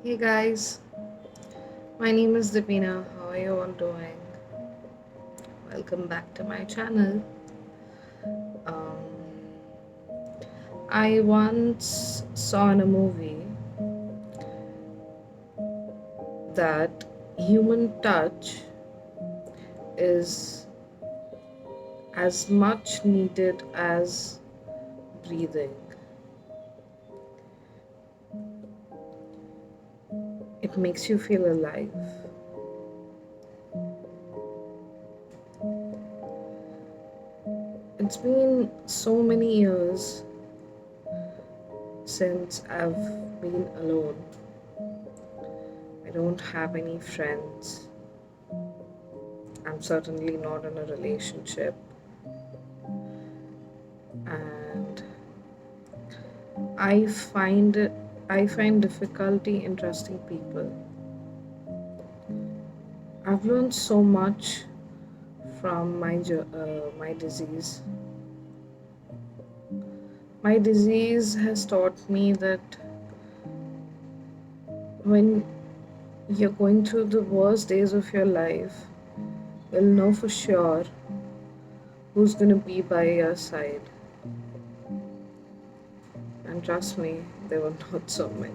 Hey guys, my name is Deepina. How are you all doing? Welcome back to my channel. Um, I once saw in a movie that human touch is as much needed as breathing. It makes you feel alive. It's been so many years since I've been alone. I don't have any friends. I'm certainly not in a relationship. And I find it, I find difficulty in trusting people. I've learned so much from my disease. My disease has taught me that when you're going through the worst days of your life, you'll know for sure who's going to be by your side. And trust me, there were not so many.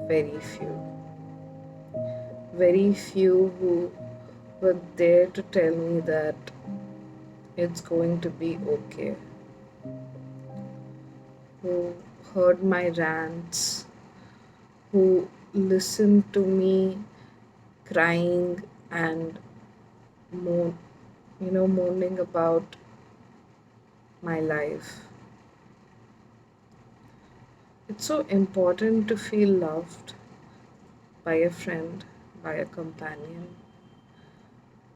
Very few. Very few who were there to tell me that it's going to be okay, who heard my rants, who listened to me crying and moan, moaning about my life. It's so important to feel loved by a friend, by a companion,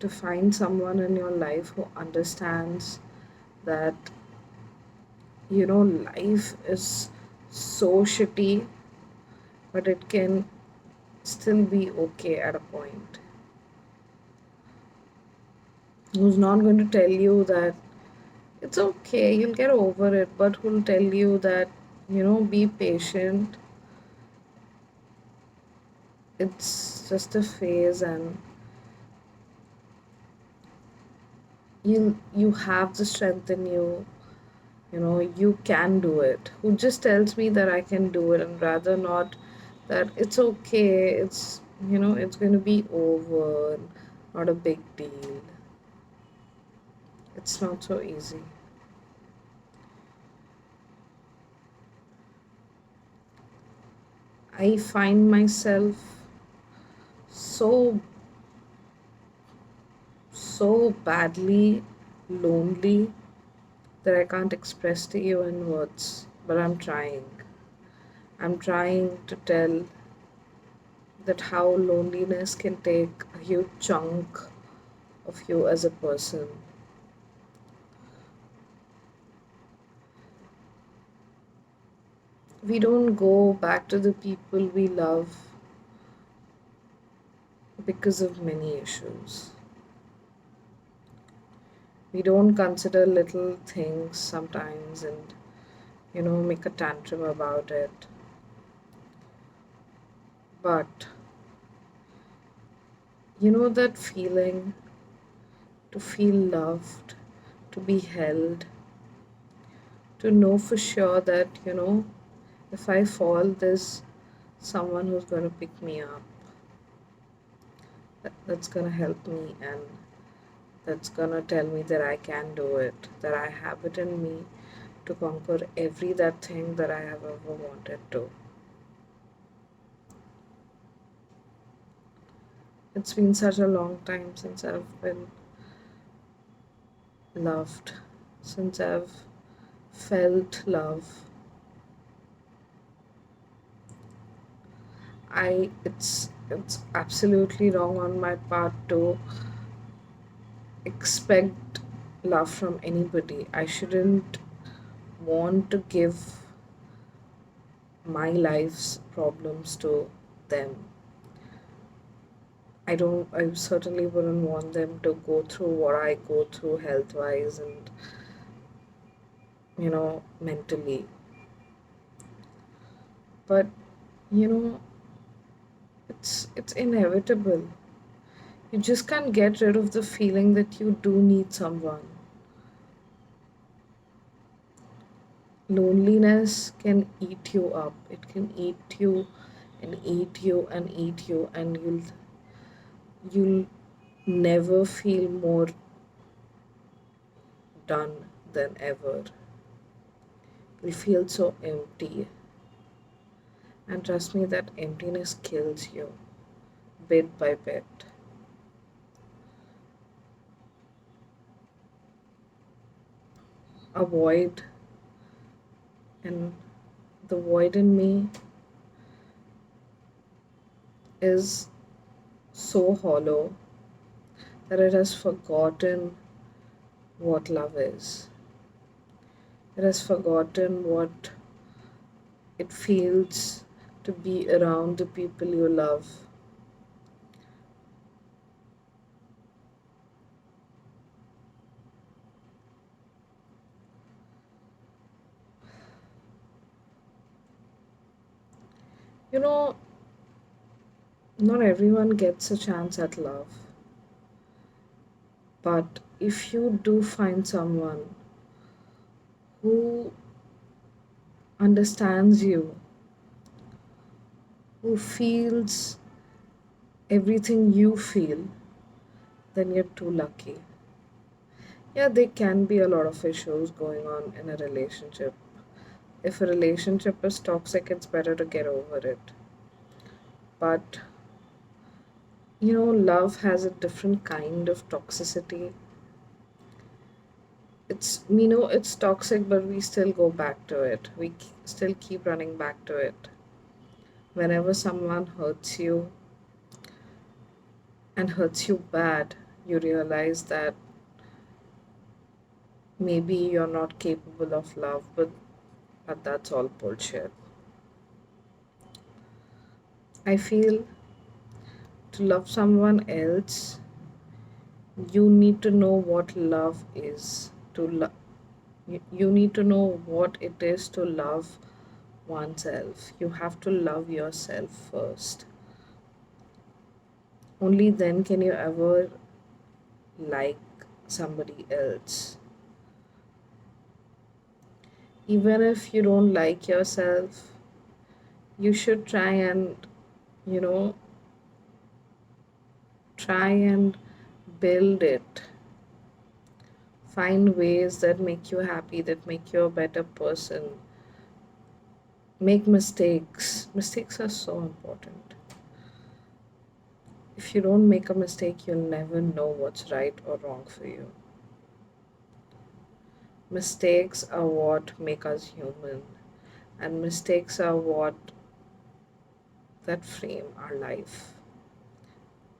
to find someone in your life who understands that, life is so shitty, but it can still be okay at a point. Who's not going to tell you that it's okay, you'll get over it, but who'll tell you that, be patient, it's just a phase and you have the strength in you, you can do it. Who just tells me that I can do it and rather not that it's okay, it's going to be over, not a big deal. It's not so easy. I find myself so so badly lonely that I can't express to you in words, but I'm trying. I'm trying to tell that how loneliness can take a huge chunk of you as a person. We don't go back to the people we love because of many issues. We don't consider little things sometimes and, make a tantrum about it. But that feeling to feel loved, to be held, to know for sure that, if I fall, there's someone who's going to pick me up, that's going to help me, and that's going to tell me that I can do it, that I have it in me to conquer every that thing that I have ever wanted to. It's been such a long time since I've been loved, since I've felt love. It's absolutely wrong on my part to expect love from anybody. I shouldn't want to give my life's problems to them. I certainly wouldn't want them to go through what I go through health wise and, mentally. But, It's inevitable. You just can't get rid of the feeling that you do need someone. Loneliness can eat you up. It can eat you and eat you and eat you, and you'll never feel more done than ever. You'll feel so empty. And trust me, that emptiness kills you bit by bit. A void, and the void in me is so hollow that it has forgotten what love is. It has forgotten what it feels to be around the people you love. You know, not everyone gets a chance at love, but if you do find someone who understands you, who feels everything you feel, then you're too lucky. Yeah, there can be a lot of issues going on in a relationship. If a relationship is toxic, it's better to get over it. But love has a different kind of toxicity. It's toxic, but we still go back to it. Still keep running back to it. Whenever someone hurts you and hurts you bad, you realize that maybe you're not capable of love, but that's all bullshit. I feel to love someone else, you need to know what love is. You need to know what it is to love oneself. You have to love yourself first. Only then can you ever like somebody else. Even if you don't like yourself, you should you know, try and build it. Find ways that make you happy, that make you a better person. Make mistakes. Mistakes are so important. If you don't make a mistake, you'll never know what's right or wrong for you. Mistakes are what make us human, and mistakes are what that frame our life,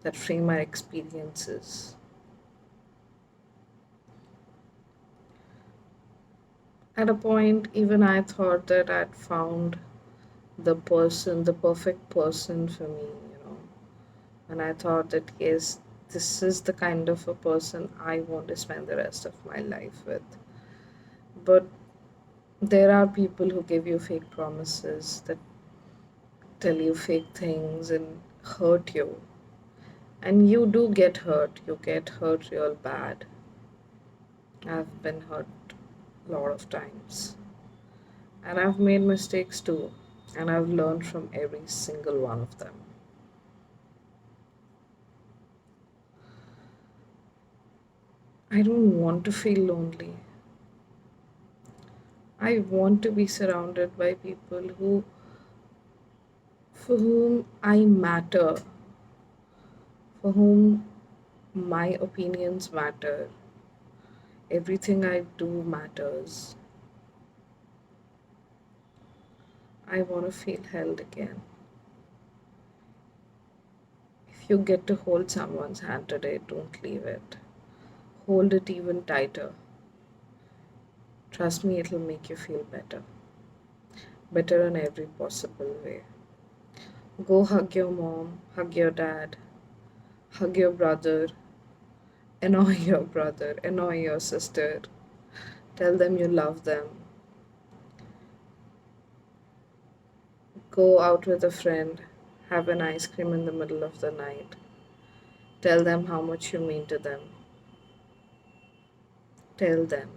that frame our experiences. At a point, even I thought that I'd found the perfect person for me. And I thought that, yes, this is the kind of a person I want to spend the rest of my life with. But there are people who give you fake promises, that tell you fake things and hurt you. And you do get hurt. You get hurt real bad. I've been hurt a lot of times. And I've made mistakes too. And I've learned from every single one of them. I don't want to feel lonely. I want to be surrounded by people for whom I matter, for whom my opinions matter. Everything I do matters. I want to feel held again. If you get to hold someone's hand today, don't leave it. Hold it even tighter. Trust me, it'll make you feel better. Better in every possible way. Go hug your mom, hug your dad, hug your brother, annoy your brother, annoy your sister. Tell them you love them. Go out with a friend, Have an ice cream in the middle of the night. Tell them how much you mean to them. Tell them.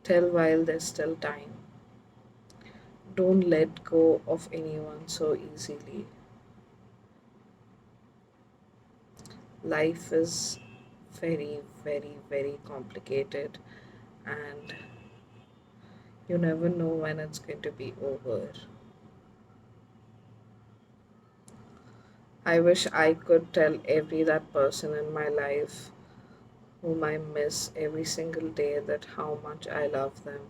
Tell while there's still time. Don't let go of anyone so easily. Life is very, very, very complicated, and you never know when it's going to be over. I wish I could tell every that person in my life whom I miss every single day that how much I love them.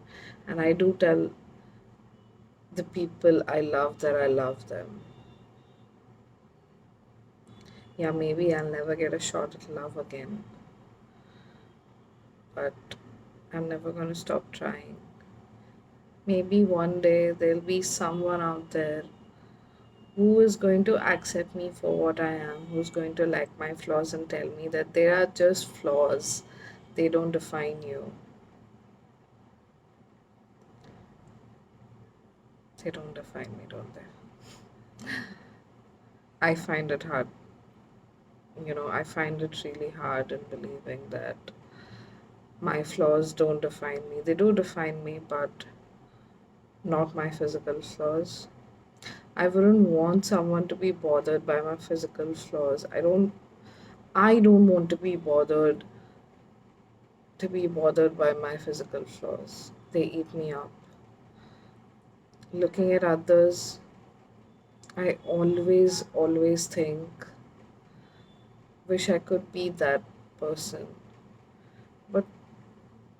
And I do tell the people I love that I love them. Yeah, maybe I'll never get a shot at love again, but I'm never going to stop trying. Maybe one day there'll be someone out there who is going to accept me for what I am, who's going to like my flaws and tell me that they are just flaws, they don't define you. They don't define me, don't they? I find it hard, I find it really hard in believing that my flaws don't define me. They do define me, but not my physical flaws. I wouldn't want someone to be bothered by my physical flaws. I don't want to be bothered by my physical flaws. They eat me up. Looking at others, I always think, wish I could be that person. But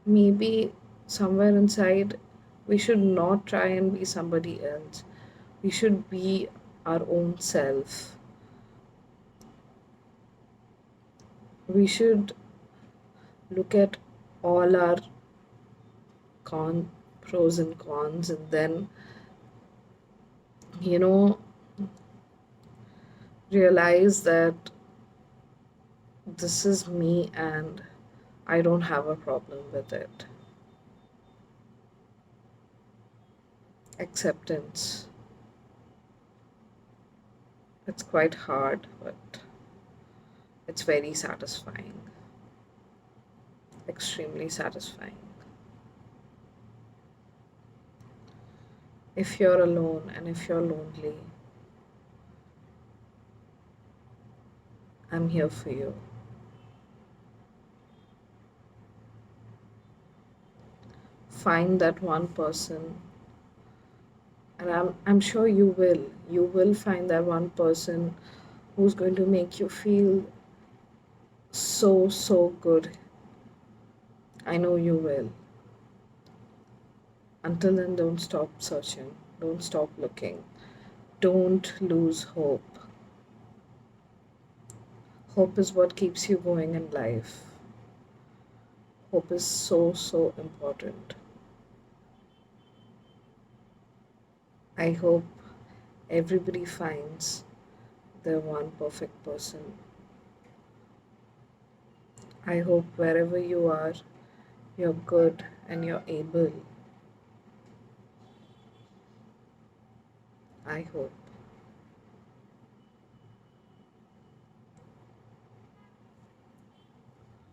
maybe somewhere inside, we should not try and be somebody else. We should be our own self. We should look at all our con pros and cons, and then you know realize that this is me and I don't have a problem with it. Acceptance. It's quite hard, but it's very satisfying. Extremely satisfying. If you're alone and if you're lonely, I'm here for you. Find that one person, and I'm sure you will. You will find that one person who's going to make you feel so, so good. I know you will. Until then, don't stop searching, don't stop looking, don't lose hope. Hope is what keeps you going in life. Hope is so, so important. I hope everybody finds their one perfect person. I hope wherever you are, you're good and you're able. I hope.